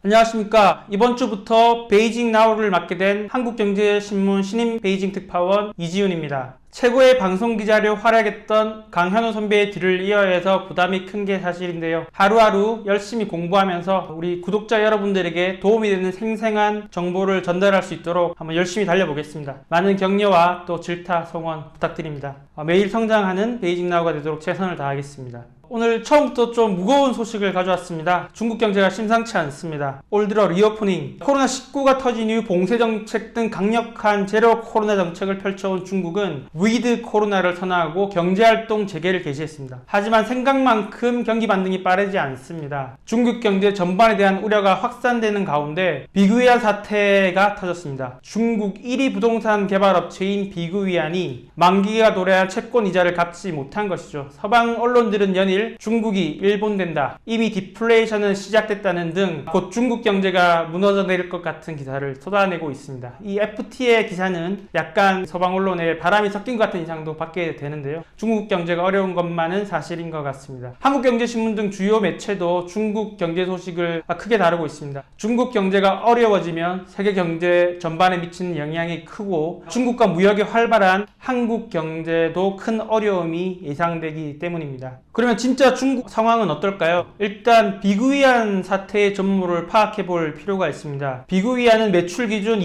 안녕하십니까. 이번 주부터 베이징 나우를 맡게 된 한국경제신문 신임 베이징 특파원 이지훈입니다. 최고의 방송기자로 활약했던 강현우 선배의 뒤를 이어야 해서 부담이 큰 게 사실인데요. 하루하루 열심히 공부하면서 우리 구독자 여러분들에게 도움이 되는 생생한 정보를 전달할 수 있도록 한번 열심히 달려보겠습니다. 많은 격려와 또 질타, 성원 부탁드립니다. 매일 성장하는 베이징 나우가 되도록 최선을 다하겠습니다. 오늘 처음부터 좀 무거운 소식을 가져왔습니다. 중국 경제가 심상치 않습니다. 올 들어 리오프닝, 코로나19가 터진 이후 봉쇄 정책 등 강력한 제로 코로나 정책을 펼쳐온 중국은 위드 코로나를 선언하고 경제활동 재개를 개시했습니다. 하지만 생각만큼 경기 반등이 빠르지 않습니다. 중국 경제 전반에 대한 우려가 확산되는 가운데 비구이안 사태가 터졌습니다. 중국 1위 부동산 개발업체인 비구이안이 만기가 도래한 채권 이자를 갚지 못한 것이죠. 서방 언론들은 연일 중국이 일본된다, 이미 디플레이션은 시작됐다는 등 곧 중국 경제가 무너져 내릴 것 같은 기사를 쏟아내고 있습니다. 이 FT의 기사는 약간 서방 언론에 바람이 섞인 것 같은 인상도 받게 되는데요. 중국 경제가 어려운 것만은 사실인 것 같습니다. 한국경제신문 등 주요 매체도 중국 경제 소식을 크게 다루고 있습니다. 중국 경제가 어려워지면 세계 경제 전반에 미치는 영향이 크고 중국과 무역이 활발한 한국 경제도 큰 어려움이 예상되기 때문입니다. 그러면 진짜 중국 상황은 어떨까요? 일단 비구이안 사태의 전모를 파악해 볼 필요가 있습니다. 비구이안은 매출 기준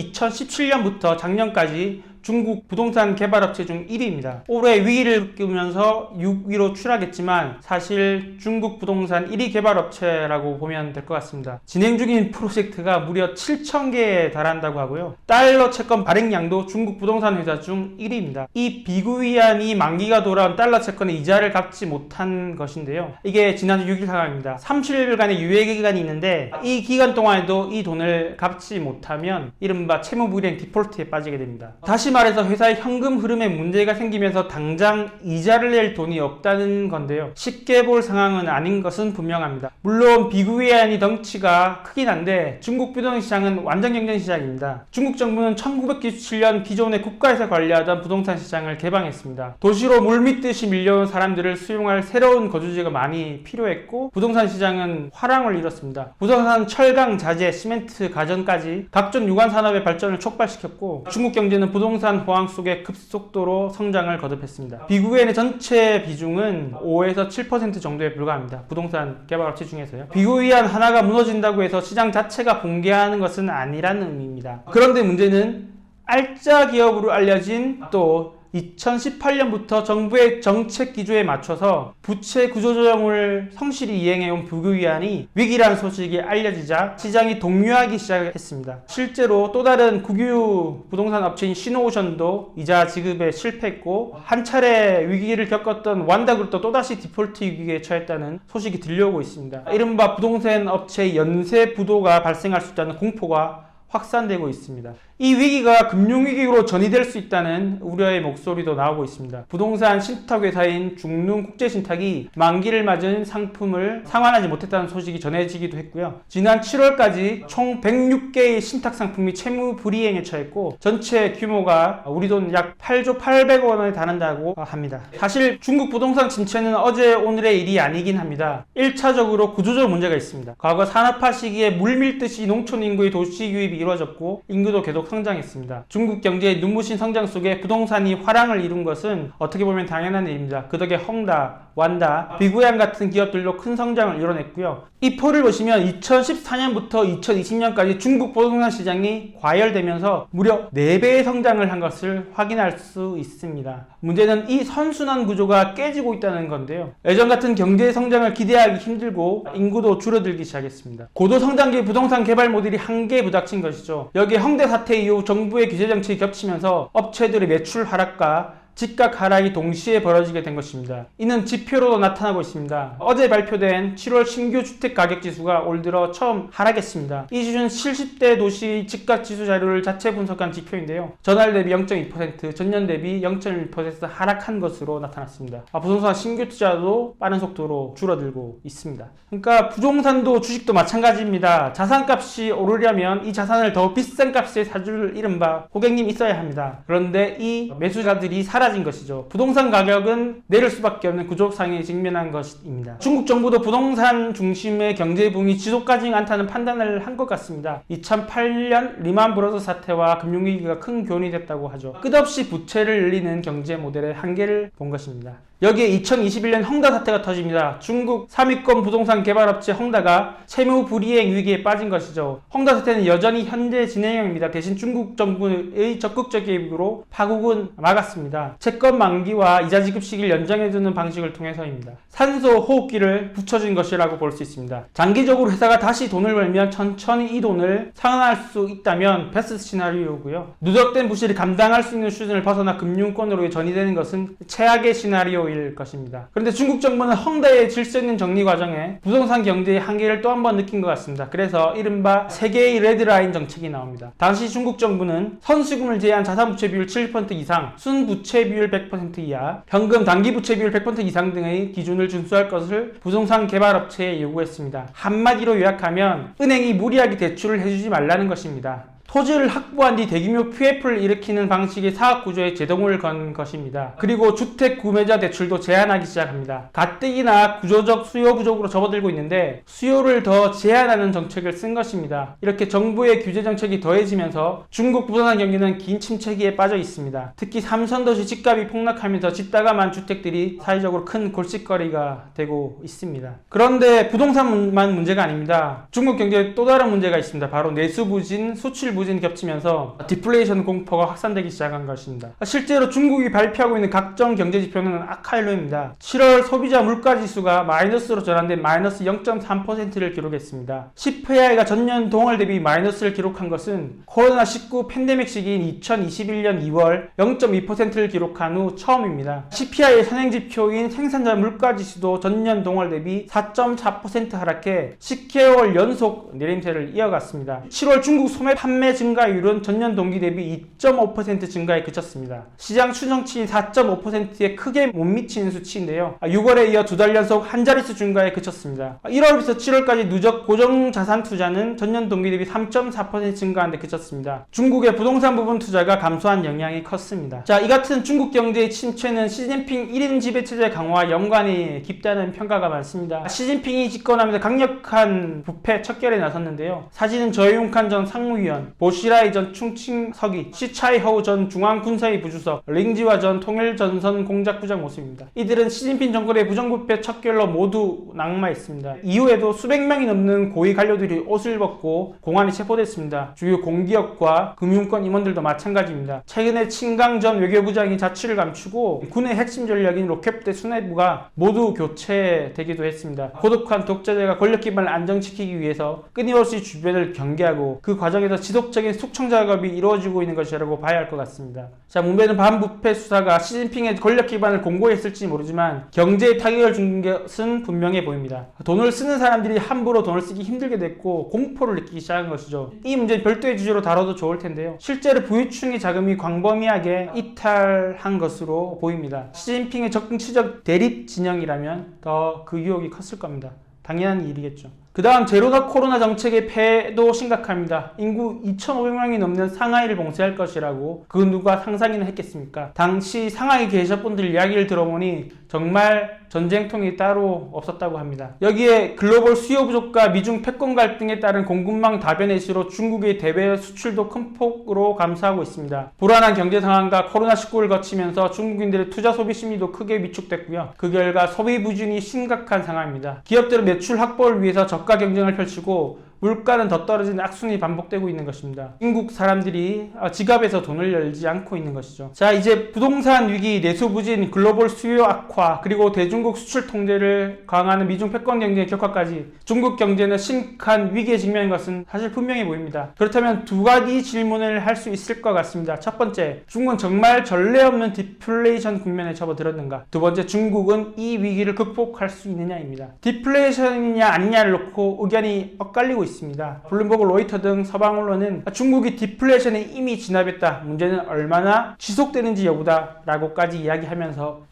2017년부터 작년까지 중국 부동산 개발업체 중 1위입니다. 올해 위기를 겪으면서 6위로 추락했지만 사실 중국 부동산 1위 개발업체라고 보면 될 것 같습니다. 진행 중인 프로젝트가 무려 7,000개에 달한다고 하고요. 달러 채권 발행량도 중국 부동산 회사 중 1위입니다. 이 비구이안이 만기가 돌아온 달러 채권의 이자를 갚지 못한 것인데요. 이게 지난주 6일 상황입니다. 30일간의 유예 기간이 있는데 이 기간 동안에도 이 돈을 갚지 못하면 이른바 채무불이행 디폴트에 빠지게 됩니다. 다시 말해서 회사의 현금 흐름에 문제가 생기면서 당장 이자를 낼 돈이 없다는 건데요. 쉽게 볼 상황은 아닌 것은 분명합니다. 물론 비구이안이 덩치가 크긴 한데 중국 부동산 시장은 완전 경쟁 시장입니다. 중국 정부는 1997년 기존의 국가에서 관리하던 부동산 시장을 개방했습니다. 도시로 물밀듯이 밀려온 사람들을 수용할 새로운 거주지가 많이 필요했고 부동산 시장은 화랑을 이뤘습니다. 부동산 철강, 자재, 시멘트, 가전까지 각종 유관 산업의 발전을 촉발시켰고 중국 경제는 부동산 호황 속에 급속도로 성장을 거듭했습니다. 비구이안의 전체 비중은 5에서 7% 정도에 불과합니다. 부동산 개발업체 중에서요. 비구이안 하나가 무너진다고 해서 시장 자체가 붕괴하는 것은 아니라는 의미입니다. 그런데 문제는 알짜 기업으로 알려진 또 2018년부터 정부의 정책 기조에 맞춰서 부채 구조조정을 성실히 이행해온 비구이안이 위기라는 소식이 알려지자 시장이 동요하기 시작했습니다. 실제로 또 다른 국유 부동산 업체인 신오션도 이자 지급에 실패했고 한 차례 위기를 겪었던 완다그룹도 또다시 디폴트 위기에 처했다는 소식이 들려오고 있습니다. 이른바 부동산 업체의 연쇄 부도가 발생할 수 있다는 공포가 확산되고 있습니다. 이 위기가 금융위기로 전이될 수 있다는 우려의 목소리도 나오고 있습니다. 부동산 신탁회사인 중룸국제신탁이 만기를 맞은 상품을 상환하지 못했다는 소식이 전해지기도 했고요. 지난 7월까지 총 106개의 신탁 상품이 채무 불이행에 처했고 전체 규모가 우리 돈 약 8조 800억 원에 달한다고 합니다. 사실 중국 부동산 침체는 어제 오늘의 일이 아니긴 합니다. 1차적으로 구조적 문제가 있습니다. 과거 산업화 시기에 물밀듯이 농촌 인구의 도시 유입이 이루어졌고 인구도 계속 성장했습니다. 중국 경제의 눈부신 성장 속에 부동산이 화랑을 이룬 것은 어떻게 보면 당연한 일입니다. 그 덕에 헝다, 완다, 비구이안 같은 기업들로 큰 성장을 이뤄냈고요. 이 표를 보시면 2014년부터 2020년까지 중국 부동산 시장이 과열되면서 무려 4배의 성장을 한 것을 확인할 수 있습니다. 문제는 이 선순환 구조가 깨지고 있다는 건데요. 예전 같은 경제 성장을 기대하기 힘들고 인구도 줄어들기 시작했습니다. 고도 성장기 부동산 개발 모델이 한계에 부닥친 것이죠. 여기에 헝대 사태 이후 정부의 규제 정책이 겹치면서 업체들의 매출 하락과 집값 하락이 동시에 벌어지게 된 것입니다. 이는 지표로도 나타나고 있습니다. 어제 발표된 7월 신규 주택 가격 지수가 올 들어 처음 하락했습니다. 이 지수는 70대 도시 집값 지수 자료를 자체 분석한 지표인데요. 전월 대비 0.2%, 전년 대비 0.1% 하락한 것으로 나타났습니다. 부동산 신규 투자도 빠른 속도로 줄어들고 있습니다. 그러니까 부동산도 주식도 마찬가지입니다. 자산값이 오르려면 이 자산을 더 비싼 값에 사줄 이른바 고객님 있어야 합니다. 그런데 이 매수자들이 사람 사라진 것이죠. 부동산 가격은 내릴 수밖에 없는 구조상에 직면한 것입니다. 중국 정부도 부동산 중심의 경제 붐이 지속하지 않다는 판단을 한 것 같습니다. 2008년 리만 브러더스 사태와 금융위기가 큰 교훈이 됐다고 하죠. 끝없이 부채를 늘리는 경제 모델의 한계를 본 것입니다. 여기에 2021년 헝다 사태가 터집니다. 중국 3위권 부동산 개발업체 헝다가 채무 불이행 위기에 빠진 것이죠. 헝다 사태는 여전히 현재 진행형입니다. 대신 중국 정부의 적극적 개입으로 파국은 막았습니다. 채권 만기와 이자 지급 시기를 연장해주는 방식을 통해서입니다. 산소 호흡기를 붙여준 것이라고 볼 수 있습니다. 장기적으로 회사가 다시 돈을 벌면 천천히 이 돈을 상환할 수 있다면 베스트 시나리오고요. 누적된 부실이 감당할 수 있는 수준을 벗어나 금융권으로 전이되는 것은 최악의 시나리오일 것입니다. 그런데 중국 정부는 헝다의 질서 있는 정리 과정에 부동산 경제의 한계를 또 한 번 느낀 것 같습니다. 그래서 이른바 세계의 레드라인 정책이 나옵니다. 당시 중국 정부는 선수금을 제외한 자산부채 비율 7% 이상, 순부채 비율 100% 이하, 현금 단기부채 비율 100% 이상 등의 기준을 준수할 것을 부동산 개발업체에 요구했습니다. 한마디로 요약하면 은행이 무리하게 대출을 해주지 말라는 것입니다. 토지를 확보한 뒤 대규모 PF를 일으키는 방식의 사업구조에 제동을 건 것입니다. 그리고 주택 구매자 대출도 제한하기 시작합니다. 가뜩이나 구조적 수요 부족으로 접어들고 있는데 수요를 더 제한하는 정책을 쓴 것입니다. 이렇게 정부의 규제 정책이 더해지면서 중국 부동산 경기는 긴 침체기에 빠져 있습니다. 특히 삼선도시 집값이 폭락하면서 집다감한 주택들이 사회적으로 큰 골칫거리가 되고 있습니다. 그런데 부동산만 문제가 아닙니다. 중국 경제에 또 다른 문제가 있습니다. 바로 내수 부진, 수출 부진이 겹치면서 디플레이션 공포가 확산되기 시작한 것입니다. 실제로 중국이 발표하고 있는 각종 경제 지표는 악화일로입니다. 7월 소비자 물가지수가 마이너스로 전환된 마이너스 0.3%를 기록했습니다. CPI가 전년 동월 대비 마이너스를 기록한 것은 코로나19 팬데믹 시기인 2021년 2월 0.2%를 기록한 후 처음입니다. CPI의 선행지표인 생산자 물가지수도 전년 동월 대비 4.4% 하락해 10개월 연속 내림세를 이어갔습니다. 7월 중국 소매 판매 증가율은 전년 동기 대비 2.5% 증가에 그쳤습니다. 시장 추정치인 4.5%에 크게 못 미치는 수치인데요. 6월에 이어 두 달 연속 한 자릿수 증가에 그쳤습니다. 1월부터 7월까지 누적 고정 자산 투자는 전년 동기 대비 3.4% 증가한 데 그쳤습니다. 중국의 부동산 부분 투자가 감소한 영향이 컸습니다. 자, 이 같은 중국 경제의 침체는 시진핑 1인 지배체제 강화와 연관이 깊다는 평가가 많습니다. 시진핑이 집권하면서 강력한 부패 척결에 나섰는데요. 사진은 저해용칸 전 상무위원, 보시라이 전 충칭서기, 시차이허우 전 중앙군사위 부주석, 링지와 전 통일전선 공작부장 모습입니다. 이들은 시진핑 정권의 부정부패 척결로 모두 낙마했습니다. 이후에도 수백 명이 넘는 고위 관료들이 옷을 벗고 공안에 체포됐습니다. 주요 공기업과 금융권 임원들도 마찬가지입니다. 최근에 친강 전 외교부장이 자취를 감추고 군의 핵심 전략인 로켓부대 수뇌부가 모두 교체되기도 했습니다. 고독한 독재자가 권력 기반을 안정시키기 위해서 끊임없이 주변을 경계하고 그 과정에서 지속적인 숙청 작업이 이루어지고 있는 것이라고 봐야 할 것 같습니다. 자, 문제는 반부패 수사가 시진핑의 권력 기반을 공고했을지 모르지만 경제에 타격을 준 것은 분명해 보입니다. 돈을 쓰는 사람들이 함부로 돈을 쓰기 힘들게 됐고 공포를 느끼기 시작한 것이죠. 이 문제는 별도의 주제로 다뤄도 좋을 텐데요. 실제로 부유층의 자금이 광범위하게 이탈한 것으로 보입니다. 시진핑의 정치적 대립 진영이라면 더 그 유혹이 컸을 겁니다. 당연한 일이겠죠. 그 다음 제로나 코로나 정책의 폐해도 심각합니다. 인구 2,500명이 넘는 상하이를 봉쇄할 것이라고 그 누가 상상이나 했겠습니까? 당시 상하이 계셨분들 이야기를 들어보니 정말 전쟁통이 따로 없었다고 합니다. 여기에 글로벌 수요 부족과 미중 패권 갈등에 따른 공급망 다변의 시로 중국의 대외 수출도 큰 폭으로 감소하고 있습니다. 불안한 경제 상황과 코로나19를 거치면서 중국인들의 투자 소비 심리도 크게 위축됐고요. 그 결과 소비 부진이 심각한 상황입니다. 기업들은 매출 확보를 위해서 저가 경쟁을 펼치고 물가는 더 떨어지는 악순환이 반복되고 있는 것입니다. 중국 사람들이 지갑에서 돈을 열지 않고 있는 것이죠. 자, 이제 부동산 위기, 내수 부진, 글로벌 수요 악화, 그리고 대중국 수출 통제를 강화하는 미중 패권 경쟁의 격화까지 중국 경제는 심각한 위기에 직면한 것은 사실 분명해 보입니다. 그렇다면 두 가지 질문을 할 수 있을 것 같습니다. 첫 번째, 중국은 정말 전례 없는 디플레이션 국면에 접어들었는가? 두 번째, 중국은 이 위기를 극복할 수 있느냐입니다. 디플레이션이냐 아니냐를 놓고 의견이 엇갈리고 있습니다. 있습니다. 블룸버그, 로이터 등 서방 언론은 중국이 디플레이션에 이미 진압했다. 문제는 얼마나 지속되는지 여부다 라고까지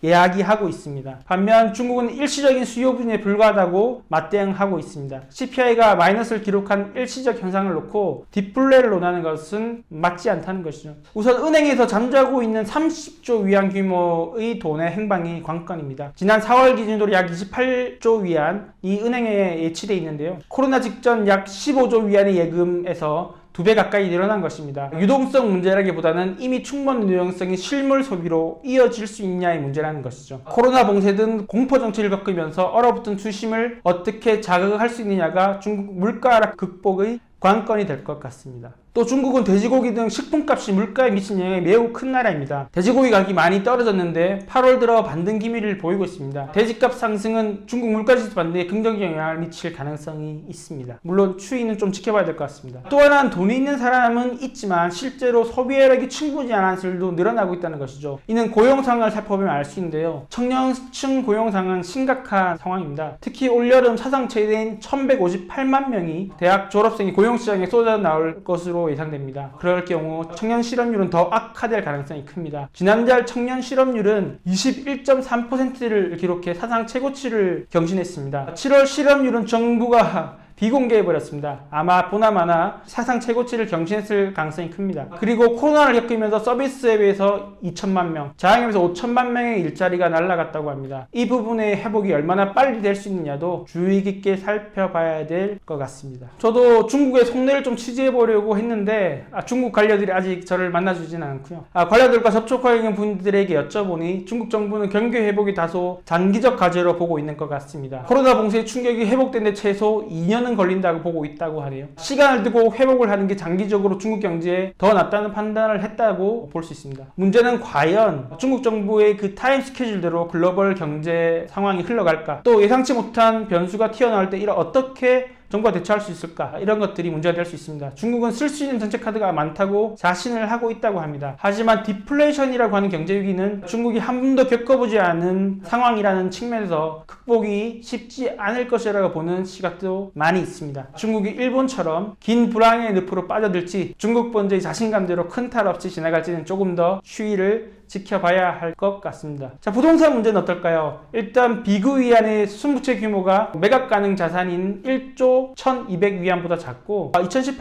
이야기하고 있습니다. 반면 중국은 일시적인 수요 부진에 불과하다고 맞대응하고 있습니다. CPI가 마이너스를 기록한 일시적 현상을 놓고 디플레를 논하는 것은 맞지 않다는 것이죠. 우선 은행에서 잠자고 있는 30조 위안 규모의 돈의 행방이 관건입니다. 지난 4월 기준으로 약 28조 위안이 은행에 예치되어 있는데요. 코로나 직전 약 15조 위안의 예금에서 2배 가까이 늘어난 것입니다. 유동성 문제라기보다는 이미 충분 유동성이 실물 소비로 이어질 수 있냐의 문제라는 것이죠. 코로나 봉쇄 등 공포 정치를 겪으면서 얼어붙은 투심을 어떻게 자극할 수 있느냐가 중국 물가 하락 극복의 관건이 될 것 같습니다. 또 중국은 돼지고기 등 식품값이 물가에 미친 영향이 매우 큰 나라입니다. 돼지고기 가격이 많이 떨어졌는데 8월 들어 반등 기미를 보이고 있습니다. 돼지값 상승은 중국 물가지수 반등에 긍정적 영향을 미칠 가능성이 있습니다. 물론 추이는 좀 지켜봐야 될 것 같습니다. 또 하나는 돈이 있는 사람은 있지만 실제로 소비력이 충분히 않은 사람들도 늘어나고 있다는 것이죠. 이는 고용 상황을 살펴보면 알 수 있는데요. 청년층 고용 상황은 심각한 상황입니다. 특히 올여름 사상 최대인 1158만 명이 대학 졸업생이 고용시장에 쏟아 나올 것으로 예상됩니다. 그럴 경우 청년 실업률은 더 악화될 가능성이 큽니다. 지난달 청년 실업률은 21.3%를 기록해 사상 최고치를 경신했습니다. 7월 실업률은 정부가 비공개해버렸습니다. 아마 보나마나 사상 최고치를 경신했을 가능성이 큽니다. 그리고 코로나를 겪으면서 서비스 앱에서 2천만 명, 자영업에서 5천만 명의 일자리가 날아갔다고 합니다. 이 부분의 회복이 얼마나 빨리 될 수 있느냐도 주의 깊게 살펴봐야 될 것 같습니다. 저도 중국의 속내를 좀 취재해보려고 했는데 중국 관료들이 아직 저를 만나주지는 않고요. 관료들과 접촉하고 있는 분들에게 여쭤보니 중국 정부는 경기 회복이 다소 장기적 과제로 보고 있는 것 같습니다. 코로나 봉쇄의 충격이 회복된 데 최소 2년은 걸린다고 보고 있다고 하네요. 시간을 두고 회복을 하는 게 장기적으로 중국 경제에 더 낫다는 판단을 했다고 볼 수 있습니다. 문제는 과연 중국 정부의 그 타임 스케줄대로 글로벌 경제 상황이 흘러갈까? 또 예상치 못한 변수가 튀어나올 때 어떻게 정부가 대처할 수 있을까? 이런 것들이 문제가 될 수 있습니다. 중국은 쓸 수 있는 정책 카드가 많다고 자신을 하고 있다고 합니다. 하지만 디플레이션이라고 하는 경제 위기는 중국이 한 번도 겪어보지 않은 상황이라는 측면에서 극복이 쉽지 않을 것이라고 보는 시각도 많이 있습니다. 중국이 일본처럼 긴 불황의 늪으로 빠져들지 중국 본토의 자신감대로 큰 탈 없이 지나갈지는 조금 더 추이를 지켜봐야 할 것 같습니다. 자, 부동산 문제는 어떨까요? 일단 비구 위안의 순부채 규모가 매각 가능 자산인 1조 1200위안보다 작고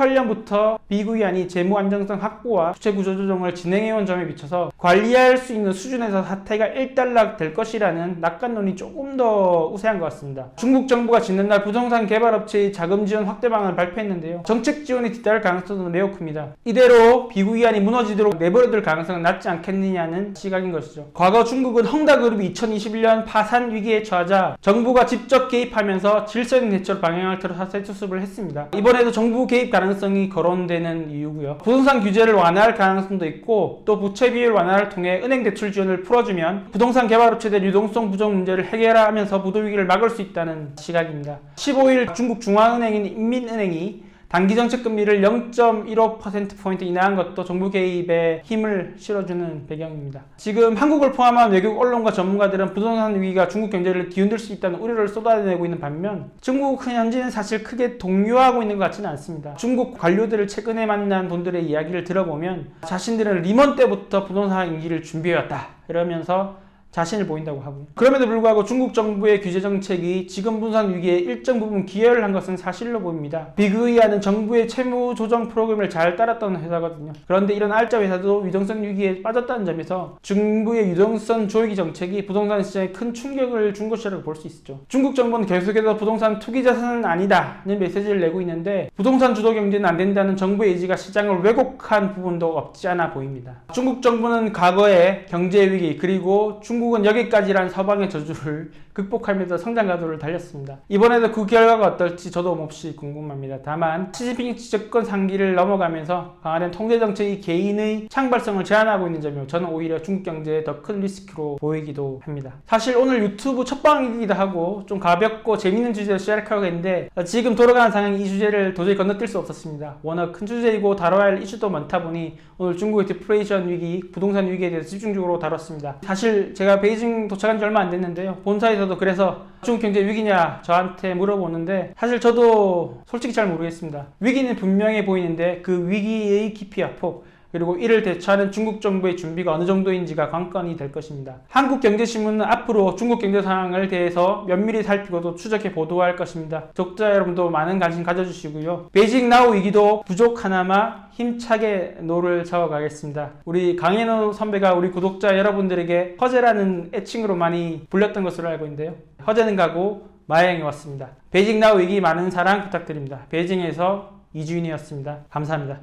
2018년부터 비구 위안이 재무 안정성 확보와 부채 구조 조정을 진행해온 점에 비춰서 관리할 수 있는 수준에서 사태가 일단락 될 것이라는 낙관론이 조금 더 우세한 것 같습니다. 중국 정부가 지난달 부동산 개발업체의 자금 지원 확대 방안을 발표했는데요. 정책 지원이 뒤따를 가능성도 매우 큽니다. 이대로 비구 위안이 무너지도록 내버려둘 가능성은 낮지 않겠느냐는 시각인 것이죠. 과거 중국은 헝다그룹이 2021년 파산 위기에 처하자 정부가 직접 개입하면서 질서있는 대처로 방향을 틀어 사태 수습을 했습니다. 이번에도 정부 개입 가능성이 거론되는 이유고요. 부동산 규제를 완화할 가능성도 있고 또 부채 비율 완화를 통해 은행 대출 지원을 풀어주면 부동산 개발업체들 유동성 부족 문제를 해결하면서 부도 위기를 막을 수 있다는 시각입니다. 15일 중국 중앙은행인 인민은행이 단기 정책 금리를 0.15%포인트 인하한 것도 정부 개입에 힘을 실어주는 배경입니다. 지금 한국을 포함한 외국 언론과 전문가들은 부동산 위기가 중국 경제를 뒤흔들 수 있다는 우려를 쏟아내고 있는 반면 중국 현지는 사실 크게 동요하고 있는 것 같지는 않습니다. 중국 관료들을 최근에 만난 분들의 이야기를 들어보면 자신들은 리먼 때부터 부동산 위기를 준비해왔다 이러면서 자신을 보인다고 하고요. 그럼에도 불구하고 중국 정부의 규제 정책이 지금 부동산 위기에 일정 부분 기여를 한 것은 사실로 보입니다. 비그위안은 정부의 채무 조정 프로그램을 잘 따랐던 회사거든요. 그런데 이런 알짜 회사도 유동성 위기에 빠졌다는 점에서 정부의 유동성 조이기 정책이 부동산 시장에 큰 충격을 준 것이라고 볼 수 있죠. 중국 정부는 계속해서 부동산 투기 자산은 아니다는 메시지를 내고 있는데 부동산 주도 경제는 안 된다는 정부의 의지가 시장을 왜곡한 부분도 없지 않아 보입니다. 중국 정부는 과거의 경제 위기 그리고 중국은 여기까지란 서방의 저주를 극복하면서 성장 가도를 달렸습니다. 이번에도 그 결과가 어떨지 저도 몹시 궁금합니다. 다만 시진핑 집권 상기를 넘어가면서 강화된 통제정책이 개인의 창발성을 제한하고 있는 점이 저는 오히려 중국 경제에 더 큰 리스크로 보이기도 합니다. 사실 오늘 유튜브 첫방이기도 하고 좀 가볍고 재밌는 주제로 시작하려고 했는데 지금 돌아가는 상황이 이 주제를 도저히 건너뛸 수 없었습니다. 워낙 큰 주제이고 다뤄야 할 이슈도 많다 보니 오늘 중국의 디플레이션 위기, 부동산 위기에 대해서 집중적으로 다뤘습니다. 사실 제가 제가 베이징 도착한 지 얼마 안 됐는데요. 본사에서도 그래서 중국 경제 위기냐 저한테 물어보는데 사실 저도 솔직히 잘 모르겠습니다. 위기는 분명해 보이는데 그 위기의 깊이와 폭 그리고 이를 대처하는 중국 정부의 준비가 어느 정도인지가 관건이 될 것입니다. 한국경제신문은 앞으로 중국 경제 상황을 대해서 면밀히 살피고 또 추적해 보도할 것입니다. 독자 여러분도 많은 관심 가져주시고요. 베이징 나우 위기도 부족 하나마 힘차게 노를 저어가겠습니다. 우리 강현우 선배가 우리 구독자 여러분들에게 허재라는 애칭으로 많이 불렸던 것으로 알고 있는데요. 허재는 가고 마양이 왔습니다. 베이징 나우 위기 많은 사랑 부탁드립니다. 베이징에서 이주인이었습니다. 감사합니다.